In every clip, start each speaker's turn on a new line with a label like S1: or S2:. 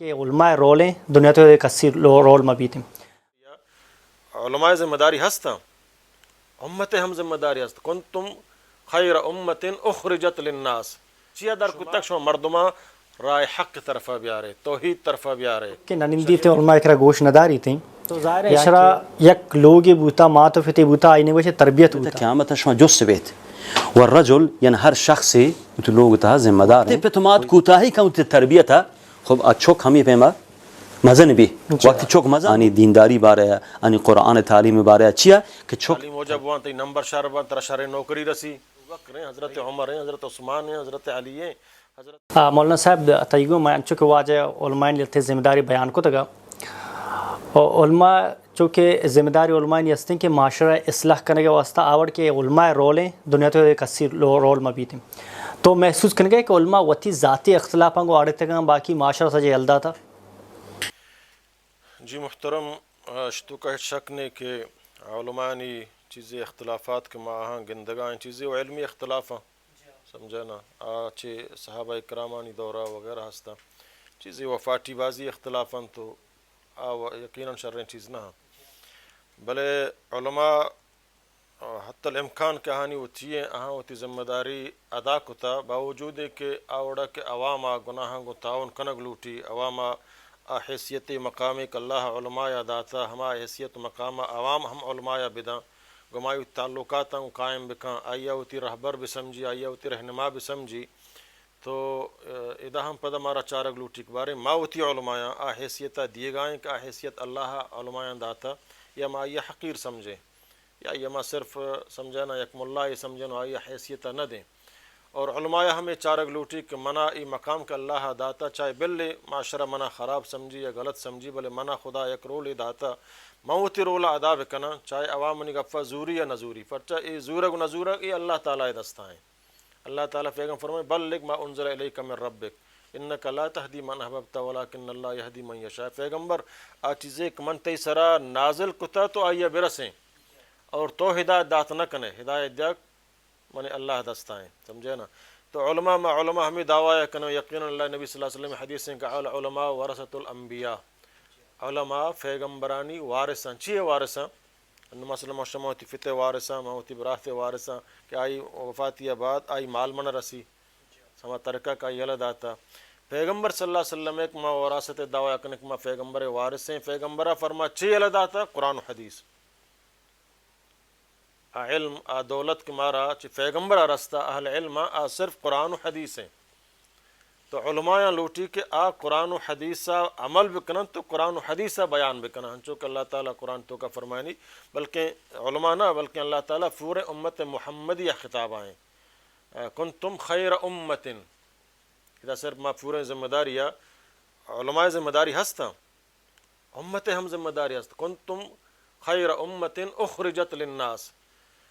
S1: که علماء رول دنیا تو کثیر رول مبیتیم
S2: علماء ذمہ داری ہستا امت ہم ذمہ داری ہست کنتم خیر امت اخرجت للناس چیا در کتک شما مردما رائے حق طرفہ بیارے توحید طرفہ بیارے
S1: کہ ننندی تے علماء اکرا گوش نداری تھیں تو ظاہر ہے اشرا یک لوگی بوتا ما تو فتی بوتا آئینے ویسے تربیت بوتا
S3: قیامت شما جس بیت والرجل یعنی ہر شخص تو لوگ تا ذمہ دار ہیں پتمات کوتاہی کا تربیت ہے خب اچھوک ہمیں پیما مزن بھی وقت چوک مزن آنی دینداری بارے آنی قرآن تعلیم بارے اچھیا کہ چوک
S2: تعلیم ہو جب وہاں تی نمبر شہر وہاں ترہ شہر نوکری رسی بکر ہیں حضرت عمر ہیں حضرت عثمان ہیں حضرت علی ہیں حضرت
S1: مولانا صاحب تیگو میں چونکہ واجہ علماء لیتے ذمہ داری بیان کو تگا علماء چونکہ ذمہ داری علماء یہ ہستے ہیں کہ معاشرہ اصلاح کرنے کے واسطہ آوڑ کے علماء رولیں دنیا تو کثیر رول مبیتیں تو محسوس کرنے گئے کہ علماء وتی ذاتی اختلافاں کو آڑے تگا باقی معاشرہ سجے الدا تھا
S2: جی محترم اشتو کا شک نے کہ علماء نی چیزیں اختلافات کے ماہاں گندگاں چیزیں و علمی اختلافاں سمجھا نا آچے صحابہ کرامانی دورہ وغیرہ ہستا چیزیں وفاتی بازی اختلافاں تو یقیناً شریں چیز نہ بلے علماء حتی الامکان کہانی ہوتی ہے اہاں ہوتی ذمہ داری ادا کتا باوجود کہ آوڑا کہ عواما گناہاں کو تعاون کنگ لوٹی عواما حیثیت مقام کہ اللہ علماء داتا ہما حیثیت مقام عوام ہم علماء بداں گمائی تعلقات قائم بکاں آئیا ہوتی رہبر بھی سمجھی آئیا ہوتی رہنما بھی سمجھی تو ادا ہم پدا مارا چارگ لوٹی کے بارے ما ہوتی علماء حیثیتہ دیے گائیں کہ حیثیت اللہ علماء داتا یا ما یہ حقیر سمجھے یا یہ ما صرف سمجھانا یک ملا یہ سمجھنا آئیا حیثیتہ نہ دیں اور علماء ہمیں چارگ لوٹی کہ منع ای مقام کا اللہ داتا چاہے بلے معاشرہ منع خراب سمجھی یا غلط سمجھی بلے منع خدا یک رول داتا موتی رولا ادا بکنا چاہے عوام نی گفا زوری یا نزوری پرچہ ای زورگ نزورگ ای اللہ تعالیٰ دستا ہیں اللہ تعالیٰ پیغم فرمائے بلغ ما انزل الیک من ربک انک لا تہدی من احببت ولکن اللہ یہدی من یشاء پیغمبر آ چیزیں من تی سرا نازل کتا تو آئیے برسیں اور تو ہدایت دات نہ کنے ہدایت دیکھ من اللہ دستا ہیں سمجھے نا تو علماء ما علماء ہمیں دعویٰ کنو یقینا اللہ نبی صلی اللہ علیہ وسلم حدیث ہیں کہ علماء ورثۃ الانبیاء علماء پیغمبرانی وارثاں چیئے وارثاں انما صلی اللہ علیہ وسلم فتح وارثاں موتی براث وارثاں کہ آئی وفاتی بعد آئی مال من رسی سما ترکہ کا یلد آتا پیغمبر صلی اللہ علیہ وسلم ایک ما وراثت دعویٰ کنو کہ ما پیغمبر وارث ہیں پیغمبرہ فرما چی یلد آتا قرآن و حدیث علم دولت کے مارا چی پیغمبر رستا اہل علم صرف قرآن و حدیث ہیں تو علماء لوٹی کہ قرآن و حدیثہ عمل بکنن تو قرآن و حدیثہ بیان بکنن چونکہ اللہ تعالیٰ قرآن تو کا فرمائنی بلکہ علماء نہ بلکہ اللہ تعالیٰ پورے امت محمدیہ خطاب آئیں کنتم خیر امت اذا صرف ما پورے ذمہ داری علماء ذمہ داری ہستا امت ہم ذمہ داری ہستا کنتم خیر امت اخرجت للناس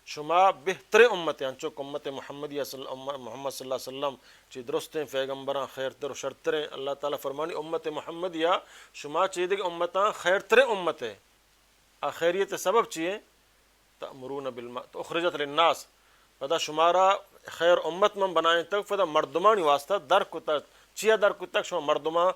S2: شما بہتر امت ہیں چونکہ امت محمدیہ محمد صلی اللہ علیہ وسلم چی درستیں پیغمبراں خیر تر و شرطریں اللہ تعالیٰ فرمانی امت محمدیہ شما چیدے کہ امتاں خیر تر امت ہے خیریت سبب چیئے تأمرون بالمعروف اخرجت للناس فدا شمارا خیر امت من بنائیں تک فدا مردمانی واسطہ در کو تک چیا در کو تک شما مردماں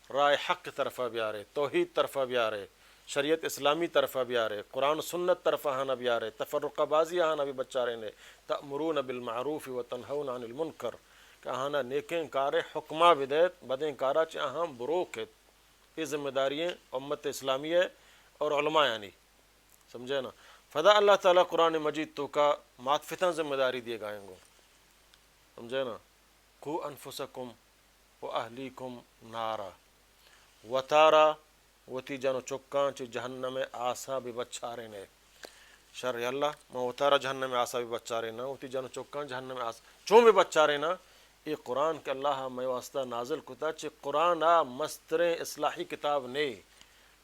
S2: رائے حق طرفہ بیارے توحید طرفہ بیارے شریعت اسلامی طرفہ بھی آ رہے قرآن سنت طرفہ ہانا بھی آ رہے تفرقہ بازی ہانا بھی بچا رہے نے تأمرون بالمعروف وتنہون عن المنکر کہ ہانا نیکیں کارے حکمہ بدیت بدیں کارا چاہے ہم بروکت یہ ذمہ داریاں امت اسلامی ہے اور علماء یعنی سمجھے نا فدا اللہ تعالیٰ قرآن مجید تو کا ماتفتاں ذمہ داری دیے گائیں گو سمجھے نا قو انفسکم و اہلیکم نارا وطارا وتی جانو چکاں چی جہنم آسا بھی بچارے نے شر اللہ ما وطارا جہنم آسا بھی بچارے نا وتی جانو چکاں جہنم آسا چون بھی بچارے نا یہ قرآن کے اللہ میں واسطہ نازل کتا چی قرآن مستر اصلاحی کتاب نہیں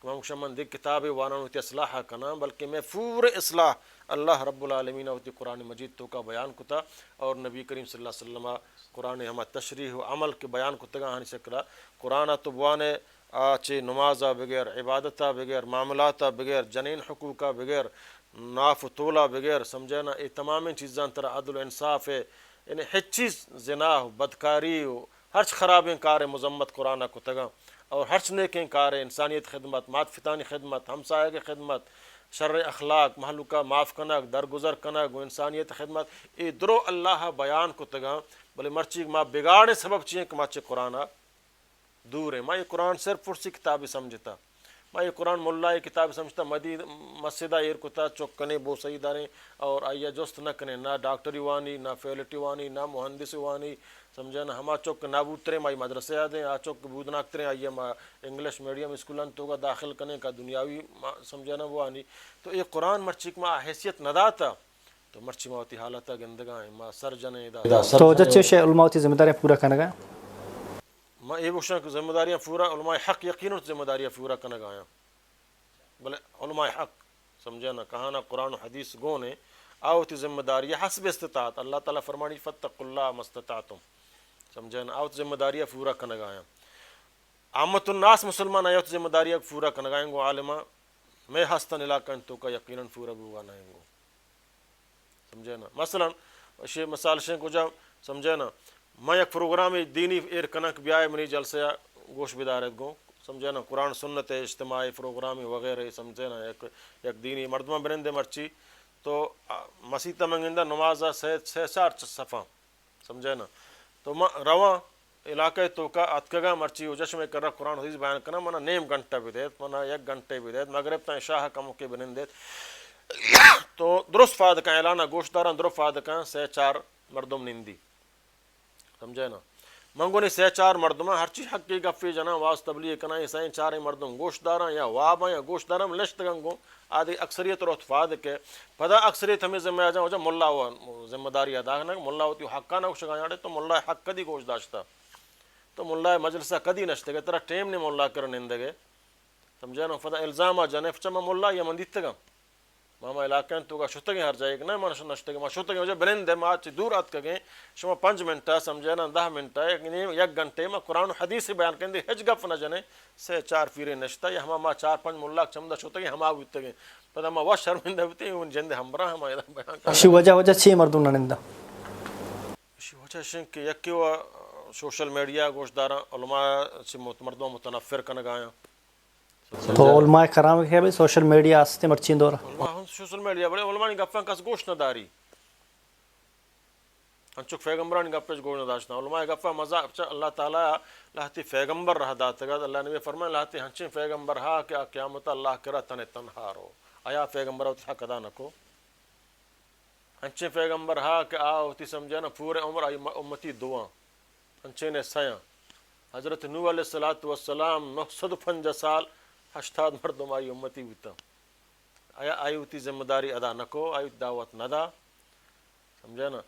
S2: کہ شمن دیکھ کتاب وانا ہوتی اصلاح کنا بلکہ میں پورے اصلاح اللہ رب العالمین ہوتی قرآن مجید تو کا بیان کتا اور نبی کریم صلی اللہ علیہ وسلم قرآن ہما تشریح و عمل کے بیان کتا گا ہنی سکرا قرآن تو بوانے آچے نمازہ بغیر عبادتہ بغیر معاملاتہ بغیر جنین حقوقہ بغیر ناف و طولہ بغیر سمجھے نا یہ تمام چیزاں ترہ عدل و انصاف ہے یعنی ہر چیز زنا بدکاری ہر خرابیں کار مذمت قرآن کو تگا اور ہر نیک کار ہے، انسانیت خدمت، مات فتانی خدمت، ہمسایہ کی خدمت، شر اخلاق محلوقہ معاف کنک، درگزر کنک، انسانیت خدمت ای درو اللہ بیان کو تگا بلے مرچی ما بگاڑے سبب چیئے کہ ماچے قرآن دور ہے. میں یہ قرآن صرف پرسی کتابی سمجھتا، میں یہ قرآن ملائی کتاب سمجھتا، مدی مسجدہ ایر کتا چکنے بو صحیح داریں اور آئیے جست نہ کنے، نہ ڈاکٹری وانی، نہ فیلٹی وانی، نہ مہندس وانی، سمجھے نا. ہما چوک نابوترے مائی مدرسے آدھیں، آ چوک بودناکترے آئیے ما انگلش میڈیم اسکولن تو کا داخل کرنے کا دنیاوی سمجھے نا وہ آنی. تو یہ قرآن مرچک ما حیثیت نہ داتا تو مرچی ما ہوتی حالتا گندگاں ما سر جنے دا
S1: تو جچے شے علماء کی ذمہ داریاں پورا کرنا گا.
S2: میں یہ بوشن کہ ذمہ داریاں پورا علماء حق یقیناً ذمہ داریاں پورا کرنا گایا بلے علماء حق سمجھے نا کہانا قرآن و حدیث گونے آوتی ذمہ داریاں حسب استطاعت. اللہ تعالیٰ فرمانی فاتقوا اللہ مستطعتم، سمجھے نا آوت ذمہ داریاں پورا کرنا گایا. عامت الناس مسلمان آیوت ذمہ داریاں پورا کرنا گائیں گو عالمہ میں ہستن علاقہ تو کا یقیناً پورا بوا نہ گو، سمجھے نا. مثلا شے مثال شے کو جا سمجھے نا میں ایک پروگرام دینی ایر کنک بیائے منی جلسے گوش بدارت گو، سمجھے نا قرآن سنت اجتماعی پروگرامی وغیرہ، سمجھے نا ایک دینی مردمہ برندے مرچی تو مسیطہ منگندہ نمازہ سے سار صفحہ، سمجھے نا. تو رواں علاقہ تو کا اتکگا مرچی وجش میں کر رہا قرآن حدیث بیان کرنا منا نیم گھنٹہ بھی دیت، منا ایک گھنٹے بھی دیت، مغرب تا عشاء کمو کے بنن دیت. تو درست فاد کا اعلانہ گوشت داران درست فاد کا سے چار مردم نندی، سمجھے نا. منگونی سے چار مردم ہر چیز حق کی گفی جنا واس تبلیغ کنا یہ سائیں چار مردم گوشت داراں یا واباں یا گوشت داراں لشت گنگو آدھی اکثریت روت فاد کے پدا اکثریت ہمیں ذمہ آ جاؤ ملا ہوا ذمہ داری ادا کرنا ملا ہوتی حقا نہ شگایا تو ملا حق کدی گوشت داشتا تو ملا مجلسہ کدی نشتے گے ترا ٹیم نے ملا کر نندگے، سمجھے نا. فدا الزام جنف چما ملا یا مندیت گا ماما علاقہ تو کا شتگے ہر جائے کہ نہ مانش نشتگے ما شتگے وجہ بلند ہے ما دور ات کگے شما 5 منٹا سمجھے نا 10 منٹا ایک گھنٹے ما قرآن و حدیث بیان کندے ہج گف نہ جنے سے چار پھیرے نشتا یا ہما 4-5 ملا چمدا شتگے ہما ہوتگے پدا ما وا شرمندہ ہوتے ان جند ہمراہ ہما بیان کر
S1: شی وجہ چھ مردوں نندا
S2: شی وجہ شن کہ یک سوشل میڈیا گوشت داراں علماء سے مردوں متنفر کن گایا.
S1: تو علماء کرام کے بھی سوشل میڈیا آستے مرچین دورا
S2: سوشل میڈیا بڑے علماء نے گپاں کس گوشت نہ داری انچک پیغمبران گپش گوشت نہ داشتنا علماء گپاں مزہ اللہ تعالیٰ لہتی پیغمبر رہ داتا گا. اللہ نبی فرمائے لہتی ہنچیں پیغمبر ہا کہ قیامت اللہ کرا تن تنہار ہو آیا پیغمبر ہوتی حق ادا نکو ہنچیں پیغمبر ہا کہ ہوتی سمجھے نا پورے عمر آئی امتی دعا ہنچیں نے سیاں حضرت نوح علیہ السلام 905 سال 80 مردم آئی امتی ہوتا آیا آئی ہوتی ذمہ داری ادا نکو آئی دعوت نہ دا، سمجھے نا.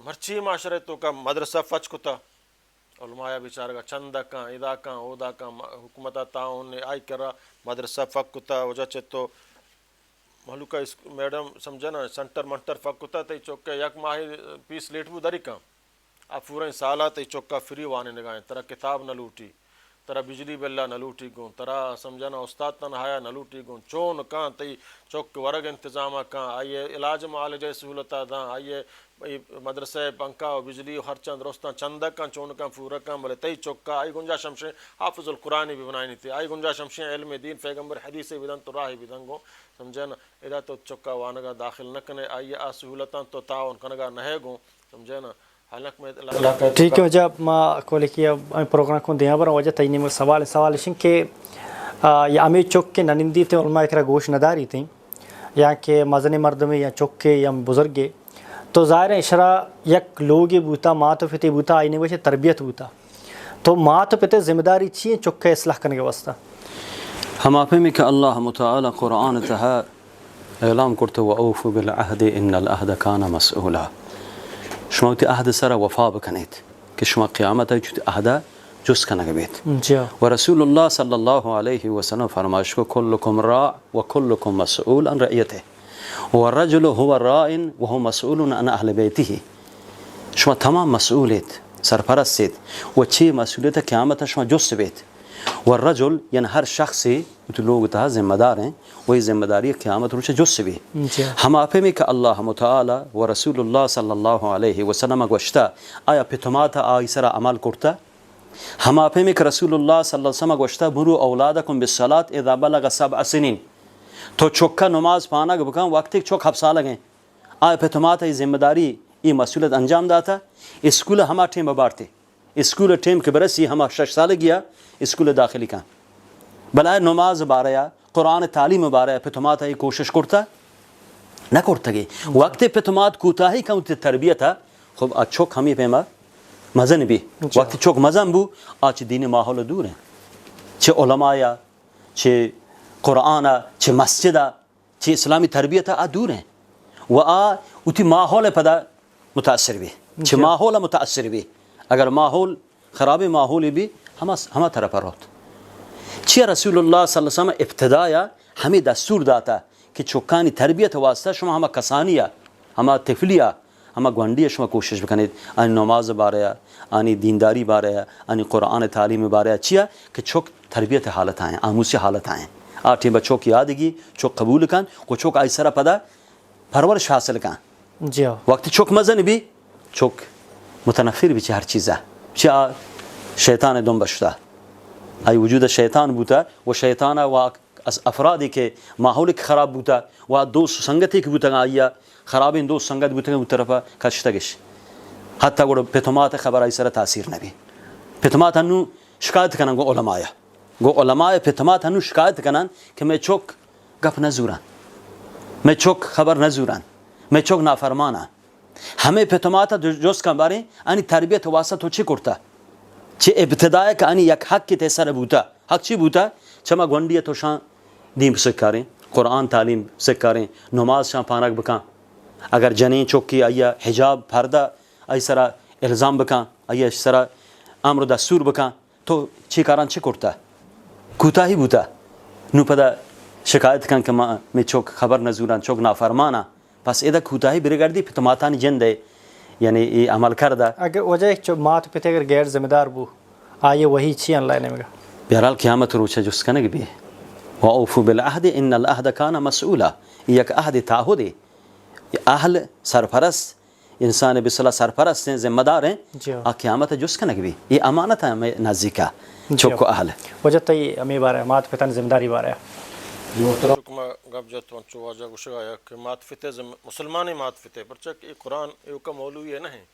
S2: مرچی معاشرے تو کا مدرسہ فچ کتا علماء بیچارہ کا چندہ کاں ادا کاں اودا کاں حکومتہ تعاون نے آئی کرا مدرسہ فک کتا وجہ چتو محلوکہ میڈم سمجھے نا سنٹر منٹر فک کتا تی چوکے یک ماہی 20 لیٹ بو داری کاں آپ پورا سالہ تی چوکا فری وانے نگائیں ترہ کتاب نہ لوٹی ترا بجلی بلا نہ لوٹی گوں ترا سمجھنا استاد نہ نہایا نہ لوٹی گوں چون کاں تی چوک ورگ انتظامہ کاں آئیے علاج معالجہ سہولتہ داں آئیے مدرسہ پنکھا و بجلی و خرچہ درستاں چندہ کاں چون کاں پورا کاں بلے تی چوکا آئی گنجا شمشیں حافظ القرآن بھی بنائنی تھی آئی گنجا شمشیں علم دین پیغمبر حدیث بدن تو راہ بدن گوں سمجھنا ادا تو چوکا وانگا داخل نہ کنے آئیے آ سہولتاں تو تعاون کنگا نہ گوں سمجھنا.
S1: ٹھیک ہے وجہ ما کو لکھیا پروگرام کو دیا بر وجہ تینی میں سوال شن کہ یا امی چوک کے ننندی تے علماء کرا گوش نداری تھیں یا کہ مزن مردم یا چوک کے یا بزرگے تو ظاہر اشرا یک لوگ بوتا ماں تو پتے بوتا آئینے وجہ تربیت بوتا تو ماں تو پتے ذمہ داری چیئے چوک کے اصلاح کرنے کے واسطہ
S3: ہم آپ میں کہ اللہ متعالی قرآن تہا اعلام کرتے وَأَوْفُوا بِالْعَهْدِ إِنَّ الْعَهْدَ كَانَ مسئولا شما تی عهد سر وفا بکنید که شما قیامت های چوتی عهد جز کنه بید و رسول الله صلی الله علیه و سلم فرمایش کو کلکم راع و کلکم مسئول عن رعیته و الرجل هو راع و هو مسئول عن اهل بیته شما تمام مسئولید سرپرستید و چی مسئولیت قیامت شما جز بید و الرجل یعنی ہر شخصی تو لوگ تہا ذمہ دار ہیں وہی ذمہ داری قیامت روچے جس سے بھی ہم آپ میں کہ اللہ متعالی و رسول اللہ صلی اللہ علیہ وسلم گوشتا آیا پتماتا آئی سرا عمل کرتا ہما پہ میں کہ رسول اللہ صلی اللہ علیہ وسلم گوشتا برو اولادکم بالصلاة اذا بلغ 7 سنین تو چوکا نماز پانا کہ بکان وقت ایک چوک حبسا لگیں آئے پہ تمہاتا یہ ذمہ داری یہ مسئولیت انجام داتا اسکول ہما ٹیم ببارتے اسکول ٹیم کے برسی ہما 6 سال گیا اسکول داخلی کان بلائے نماز باریا قرآن تعلیم باریا پہ تمہاتا یہ کوشش کرتا نہ کرتا گی وقت پہ تمہات کوتاہی کا انتی تربیتا خوب اچھوک ہمیں پیما مزن بھی وقت چوک مزن بو آج دین ماحول دور ہیں چھ علماء چھ قرآن چھ مسجد چھ اسلامی تربیت آ دور ہیں و آ اتی ماحول پدا متاثر بھی چھ ماحول متاثر بھی اگر ماحول خراب ماحول بھی ہما طرف پر ہوت چھ رسول اللہ صلی اللہ علیہ وسلم ابتدایا ہمیں دستور داتا کہ چوکانی تربیت واسطہ شما ہما کسانیہ ہما طفلیہ ہما گوانڈی شما کوشش بکنید آنی نماز باریا آنی دینداری باریا آنی قرآن تعلیم باریا چیا کہ چوک تربیت حالت آئیں آموسی حالت آئیں آٹھیں بچوک یادگی چوک قبول کن کو چوک آئیسرہ پدا پرورش حاصل کن
S1: جی
S3: وقت چوک مزن بھی چوک متنفر بھی چھ ہر چیزہ چاہ شیطان دم بشتا آئی وجود شیطان بوتا وہ شیطانہ و افرادی کے ماحول خراب بوتا و دوست سنگتی کی بوتا آئیا خرابین دوست سنگت بوتا گا طرفا کشتگش حتی گوڑا پیتمات خبر آئی سر تاثیر نبی پیتمات ہنو شکایت کنن گو علماء پیتمات ہنو شکایت کنن کہ میں چوک گپ نزوران میں چوک خبر نزوران میں چوک نافرمانا ہمیں پیتمات جوز کن بارے آنی تربیت واسط ہو چی کرتا چی ابتدائی که آنی یک حق تی سر بوتا حق چی بوتا چما گوندی تو شان دین سکاریں قرآن تعلیم سکاریں نماز شان پانک بکان اگر جنین چوکی آیا حجاب پردہ ای سرا الزام بکان آیا سرا امر دستور بکان تو چی کاران چی کرتا کوتا ہی بوتا نو پدا شکایت کن که میں چوک خبر نزوران چوک نافرمانا پس ایدا کوتا ہی برگردی پتماتانی جن دے یعنی یہ عمل کردہ
S1: اگر وجہ ایک مات پتے اگر غیر ذمہ دار بو آئے وہی چی اللہ نے مگا
S3: بہرحال قیامت روچہ جس کنگ بھی وَأَوْفُوا بِالْعَهْدِ إِنَّ الْعَهْدَ كَانَ مَسْئُولًا یک عہد تعہد اہل سرپرست انسان بصلاح سرپرست ہیں ذمہ دار ہیں قیامت جس کنگ بھی یہ امانت ہے ہمیں نزدیکا چوکو اہل
S1: وجہ تی امی بارے مات پتن ذمہ داری بارے
S2: حکمہ گب جت ونچو واجہ گوشگایا کہ مات فتح مسلمانی مات فتح پرچک یہ قرآن ایوکا مولوی ہے نہیں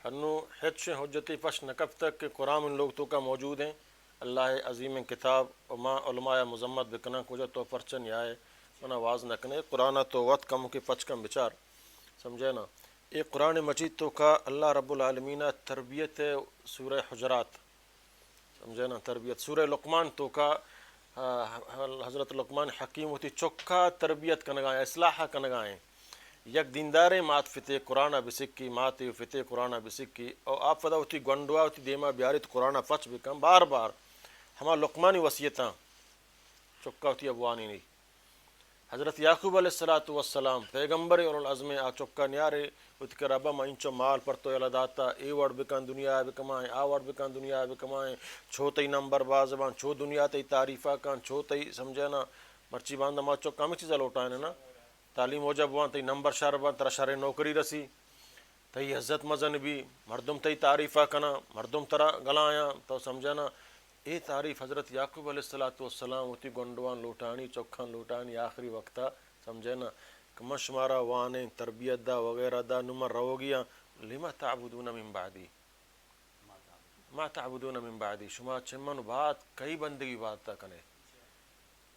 S2: ہنو ہچ حجتی پش نکب تک کہ قرآن ان لوگ تو کا موجود ہیں اللہ عظیم کتاب وما علماء مذمت بکنا کجا تو پرچن یائے منا واز نکنے قرآن تو وقت کم کی پچ کم بچار سمجھے نا یہ قرآن مجید تو کا اللہ رب العالمین تربیت سورہ حجرات سمجھے نا تربیت سورہ لقمان تو کا حضرت لقمان حکیم ہوتی چکا تربیت کنگائیں اصلاح کنگائیں یک دیندار مات فتح قرآن بسکی مات فتح قرآن بسکی اور آپ فدا ہوتی گنڈوا ہوتی دیما بیارت قرآن پچ بکم بار بار ہما لقمانی وصیتاں چکا ہوتی ابوانی نہیں حضرت یعقوب علیہ السلام پیغمبر اور العظم آ چکا نیارے ات کے ربا ما انچو مال پر تو یلا داتا ای وڑ بکن دنیا بکمائیں آ وڑ بکن دنیا بکمائیں چھو تی نمبر بازبان چھو دنیا تی تعریفہ کن چھو تی سمجھے نا مرچی باندھا ما چکا ہمیں چیزا لوٹائیں نا تعلیم ہو جب وہاں تی نمبر شہر بان ترہ شہر نوکری رسی تی عزت مزن بھی مردم تی تعریفہ کنا مردم ترہ گلایاں تو سمجھے نا اے تعریف حضرت یعقوب علیہ السلام ہوتی گنڈوان لوٹانی چوکھان لوٹانی آخری وقتا سمجھے نا کہ مشمارا وانے تربیت دا وغیرہ دا نمر رو گیا لما تعبدون من بعدی ما تعبدون من بعدی شما چمن بات کئی بندگی بات تا کنے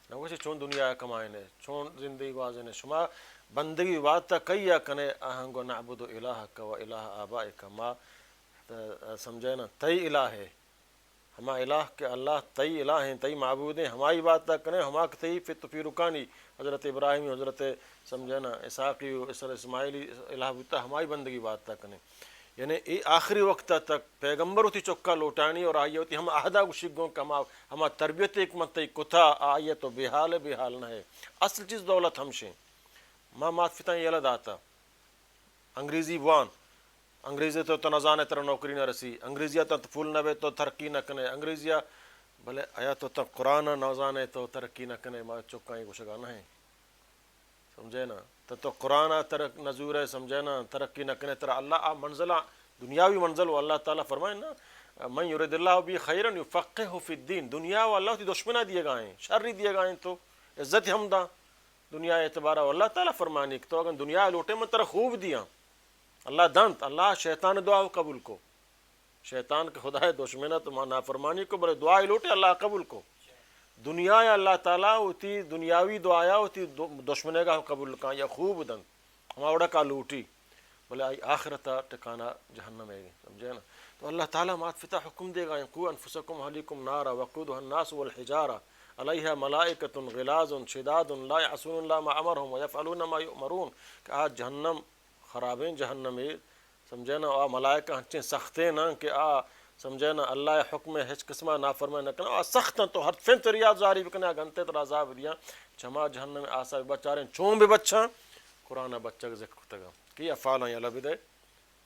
S2: نوشی چون دنیا کمائنے چون زندگی بازنے شما بندگی بات تا کئی یا کنے آہنگو نعبدو الہک و الہ آبائک ما سمجھے نا تی الہ ہے ہما الہ کے اللہ تی الہ ہیں تی معبود ہیں ہماری بات تک کریں ہما تی فی رکانی حضرت ابراہیمی حضرت سمجھے نا اسحاقی اسماعیلی الہ بتا ہماری بندگی بات تک کریں یعنی ای آخری وقت تک پیغمبر ہوتی چکا لوٹانی اور آئی ہوتی ہم عہدہ گشگوں کا ہما تربیت ایک منتی کتا آئی تو بحال بحال نہ ہے اصل چیز دولت ہمشیں ما مات فتاں یہ داتا انگریزی وان انگریزی تو تنظانے تر نوکری نہ رسی انگریزیہ تو پھول نہ بے تو ترقی نہ کنے انگریزیہ بھلے آیا تو تب قرآن نوزانے تو ترقی نہ کنے ما چکائیں کچھ گانا ہے سمجھے نا تو قرآن ترق نزور ہے سمجھے نا ترقی نہ کنے ترہ اللہ آپ منزلہ دنیاوی منزل و اللہ تعالیٰ فرمائے نا من یرید اللہ بھی خیرن یفقہہ فی الدین، دنیا و اللہ تی دشمنہ دیے گئے ہیں، شر دیے گئے ہیں، تو عزت ہمداں دنیا اعتبارہ اللہ تعالیٰ فرمانی تو اگر دنیا لوٹے من ترہ خوب دیا اللہ دنت، اللہ شیطان دعا قبول کو، شیطان کے خدا دشمنہ تو نافرمانی کو بلے دعا لوٹے اللہ قبول کو، دنیا یا اللہ تعالیٰ ہوتی دنیاوی دعایا ہوتی دشمنے کا قبول کا یا خوب دن ہمارا کا لوٹی بولے آخرتا ٹکانا جہنم ہے، سمجھے نا؟ تو اللہ تعالیٰ مات فتح حکم دے گا قو انفسکم اہلیکم نارا وقودها الناس والحجارہ علیہا ملائکۃ غلاظ شداد لا یعصون اللہ ما امرہم ویفعلون ما یؤمرون، کہ آج جہنم خرابیں جہنم ہے، سمجھے نا؟ آ ملائکہ ہنچیں سختیں نا کہ آ سمجھے نا اللہ حکم ہچ قسمہ نافرمان نہ کرنا، سخت تو ہر فن تریاد زاری بکنے گنتے تر عذاب دیا چما جہنم میں آسا بھی بچاریں چون بھی بچہ قرآن بچہ کا ذکر کرتا گا کہ افعالاں یا لبدے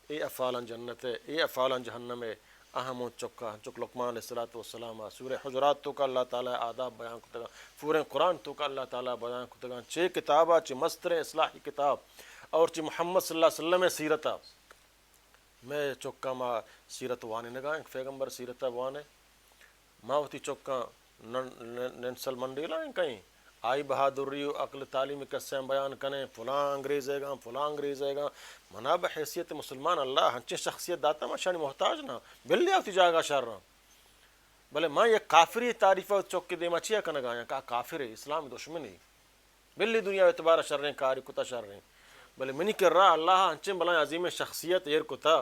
S2: ای افعالاں جنت ہے، ای افعالاں جہنم ہے، اہم و چکا چک لقمان علیہ السلام سورہ حجرات تو کا اللہ تعالیٰ آداب بیان کرتا گا، پورے قرآن تو کا اللہ تعالیٰ بیان کرتا گا، چھ کتابہ چھ مستر اصلاحی کتاب اور چھ محمد صلی اللہ علیہ وسلم سیرتہ میں چکا ما سیرت وانے نگائیں پیغمبر سیرتہ وانے ماں ہوتی چکا ننسل منڈی لائیں کہیں آئی بہادری و عقل تعلیم قصے بیان کریں فلاں انگریز ہے گا فلاں انگریز ہے گا منا بحیثیت مسلمان اللہ ہنچے شخصیت داتا میں شانی محتاج نہ بلی ہوتی جاگا شر رہا بلے ماں یہ کافری تعریفہ چوک کے دے مچیا کا نگایا کہا کافر ہے اسلام دشمنی بلی دنیا اعتبار شر رہیں کاری کتا شر رہیں بلے منی کر رہا اللہ ہنچے بلائیں عظیم شخصیت ایر کتا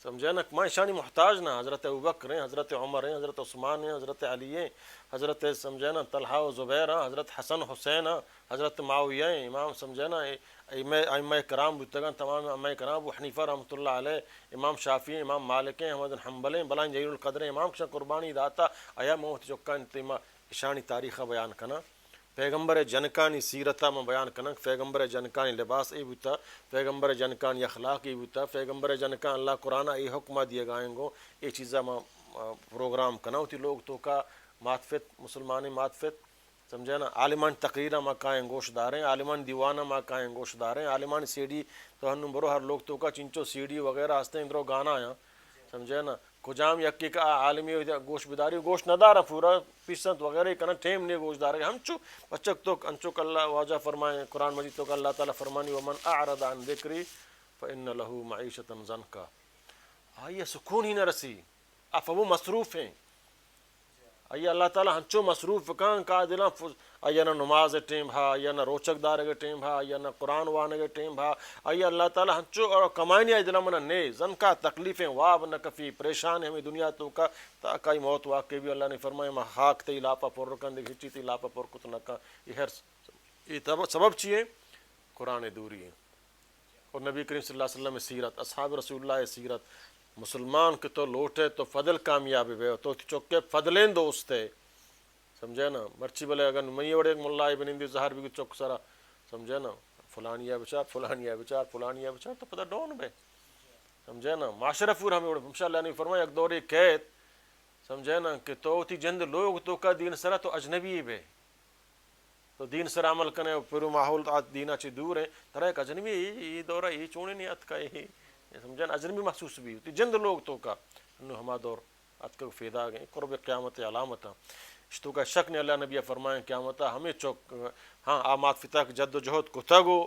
S2: سمجھے نا ماں شانی محتاج نہ حضرت ابوبکر ہیں حضرت عمر ہیں حضرت عثمان ہیں حضرت علی ہیں حضرت سمجھے نا طلحہ و زبیر ہیں حضرت حسن حسین ہیں حضرت معاویہ ہیں امام سمجھے نا ائمہ کرام بتگان تمام ائمہ کرام ابو حنیفہ رحمۃ اللہ علیہ امام شافعی ہیں امام مالک ہیں احمد حنبل ہیں بلائیں جلیل القدر ہیں امام شاہ قربانی داتا آیا موت چکا انتما شانی تاریخہ بیان کنا پیغمبر جنکانی سیرتہ میں بیان کنن پیغمبر جنکانی لباس ای بوتا پیغمبر جنکانی اخلاق ای بوتا پیغمبر جنکان اللہ قرآن ای حکمہ دیے گائیں گو یہ چیزہ میں پروگرام کنا ہوتی لوگ تو کا ماتفت مسلمانی ماتفت سمجھے نا عالمان تقریرہ ماں کائیں گوش داریں عالمان دیوانہ ماں کائیں گوش داریں عالمان سی ڈی تو ہنو برو ہر لوگ تو کا چنچو سی ڈی وغیرہ ہستے اندرو گانا آیا سمجھے نا کجام یکی کا عالمی گوش بداری گوش نہ دارا پورا پیسنت وغیرہ کنا ٹیم نہیں گوش دارے ہم چو بچک تو انچو کہ اللہ واجہ فرمائیں قرآن مجید تو کہ اللہ تعالیٰ فرمانی ومن اعرض عن ذکری فإن له معیشتا ضنکا آئیے سکون ہی نہ رسی اب وہ مصروف ہیں آئیے اللہ تعالیٰ ہنچو مصروف کان کا دلاں آئیے نہ نماز ٹیم بھا آئیے نہ روچک دار کے ٹیم بھا آئیے نہ قرآن وانے کے ٹیم بھا آئیے اللہ تعالیٰ ہنچو اور کمائنی آئی دلاں منہ نے زن کا تکلیفیں واب نہ کفی پریشان ہے ہمیں دنیا تو کا تاکائی موت واقعی بھی اللہ نے فرمایا میں خاک تی لاپا پر رکن دے گھچی تی لاپا پر کت نکا یہ ہر یہ سبب چیئے قرآن دوری ہے اور نبی کریم صلی اللہ علیہ وسلم سیرت اصحاب رسول اللہ سیرت مسلمان کے تو لوٹے تو فضل کامیابی بے تو چوکے فضلیں دوست ہے سمجھے نا مرچی بلے اگر منی وڑے ملا ابن اندی زہر بھی چوک سارا سمجھے نا فلانیا بچار فلانیا بچار فلانیا بچار تو پتہ ڈون بے سمجھے نا معاشرہ پور ہمیں وڑے ہمشہ اللہ نے فرمایا ایک دوری قید سمجھے نا کہ تو تی جند لوگ تو کا دین سرا تو اجنبی بے تو دین سر عمل کرنے پھر ماحول دینہ چی دور ہے ترہ ایک اجنبی یہ دورہ یہ چونے نہیں ات کا یہ سمجھے نا اجنبی محسوس بھی ہوتی جند لوگ تو کا انہوں ہما دور ات کا فیدا گئے قرب قیامت علامتا اشتو کا شک نے اللہ نبی فرمائیں قیامتا ہمیں چوک ہاں آمات فتح جد و جہد کتاگو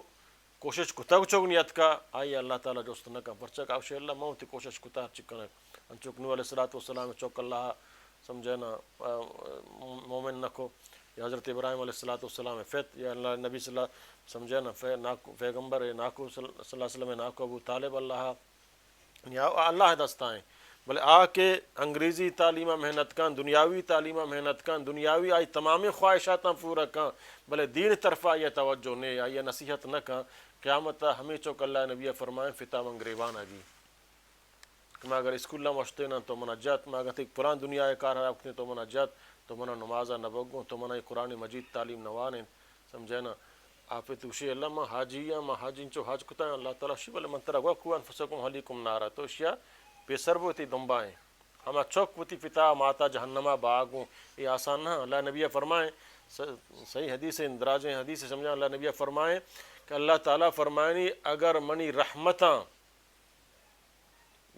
S2: کوشش کتاگو چوک نیت کا آئی اللہ تعالیٰ جو استنکا پرچہ کا اوشی اللہ موتی کوشش کتا چکنے انچوک نو علیہ السلام چوک اللہ سمجھے نا مومن نکو یا حضرت ابراہیم علیہ السلام فیت یا اللہ نبی صلی اللہ سمجھے نا پیغمبر ناکو صلی اللہ علیہ وسلم ناکو ابو طالب اللہ یا اللہ دستائیں بلے آ کے انگریزی تعلیمہ محنت کان دنیاوی تعلیمہ محنت کان دنیاوی آئی تمامی خواہشاتاں پورا کان بلے دین طرفہ یہ توجہ نہیں آئی نصیحت نہ کان قیامتہ ہمیں چوک اللہ نبی فرمائیں فتح منگریبان آگی کہ میں اگر اسکول نہ مشتے نا تو منجات میں اگر تک پران دنیا کار رکھتے تو منجات تو منا نمازہ نبگوں تو منا قرآن مجید تعلیم نوانیں سمجھے نا آپ توشی اللہ ما حاجیہ ما حاجین چو حاج کتا ہے اللہ تعالیٰ شیب اللہ منترہ گوا کو انفسکم حلیکم نارا تو اشیاء پیسر بوتی دنبائیں ہما چوک بوتی پتا ماتا جہنمہ باغوں یہ آسان نہ اللہ نبی فرمائیں صحیح حدیث اندراجیں حدیث سمجھا اللہ نبی فرمائیں کہ اللہ تعالیٰ فرمائنی اگر منی رحمتاں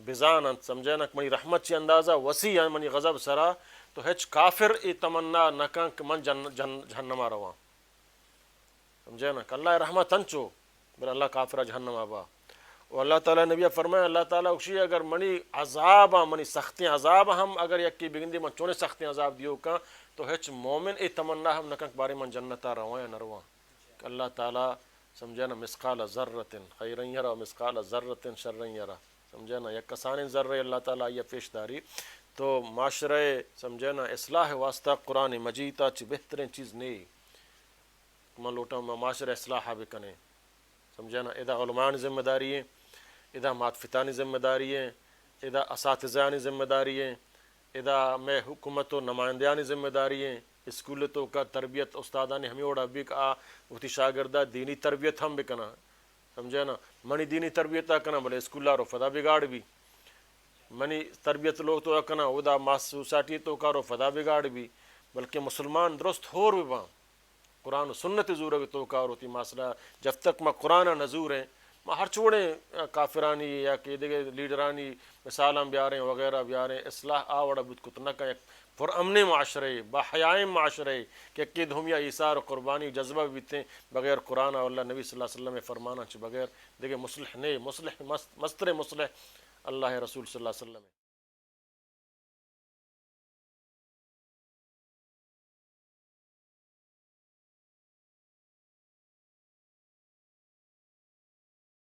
S2: بزانن سمجھے نا منی رحمت چی اندازہ وسیع ہے منی غضب سرا تو ہچ کافر ای تمنا نکن کہ من جہنما رواں سمجھے نا کہ اللہ رحمت انچو بل اللہ کافرہ جہنم آبا و اللہ تعالیٰ نبی فرمائے اللہ تعالیٰ اکشی اگر منی عذاب منی سختی عذاب ہم اگر یکی بگندی من چونے سختی عذاب دیو کان تو ہچ مومن ای تمنا ہم نکن بارے من جنتا رواں یا نرواں کہ اللہ تعالیٰ سمجھے نا مثقال ذرۃ خیرا یرا و مثقال ذرۃ شرا یرا سمجھے نا یک کسان ذرے اللہ تعالیٰ یہ پیش داری تو معاشرے سمجھے نا اصلاح واسطہ قرآن مجید چی بہترین چیز نہیں من لوٹا معاشرہ اصلاح بھی کنے سمجھے نا ادا علماء ذمہ داری ہے ادا ماتفتانی ذمہ داری ہے ادا اساتذانی ذمہ داری ہے ادا میں حکومت و نمائندیانی ذمہ داری ہے اسکولتوں کا تربیت استادانی ہمیں اوڑا بھی کہ وتی شاگردہ دینی تربیت ہم بھی کنا سمجھے نا منی دینی تربیت کنا بلے اسکولہ رو فدا بگاڑ بھی منی تربیت لوگ تو کنا ادا ماس سوسائٹی تو کا رو فدا بگاڑ بھی بلکہ مسلمان درست ہور بھی باں قرآن و سنت زور بھی تو کار ہوتی مسئلہ جب تک میں قرآن نزور ہیں میں ہر چوڑے کافرانی یا کہ دیگے لیڈرانی مثالیں بھی آ رہے ہیں وغیرہ بھی آ رہے ہیں اصلاح آوڑا بود کتنا کا ایک پر امن معاشرے باحیائم معاشرے کہ قید ہم یا ایثار قربانی جذبہ بھی تھے بغیر قرآن اور اللہ نبی صلی اللہ علیہ وسلم فرمانا چھ بغیر دیگے مصلح نہیں مصلح مستر مصلح اللہ رسول صلی اللہ علیہ وسلم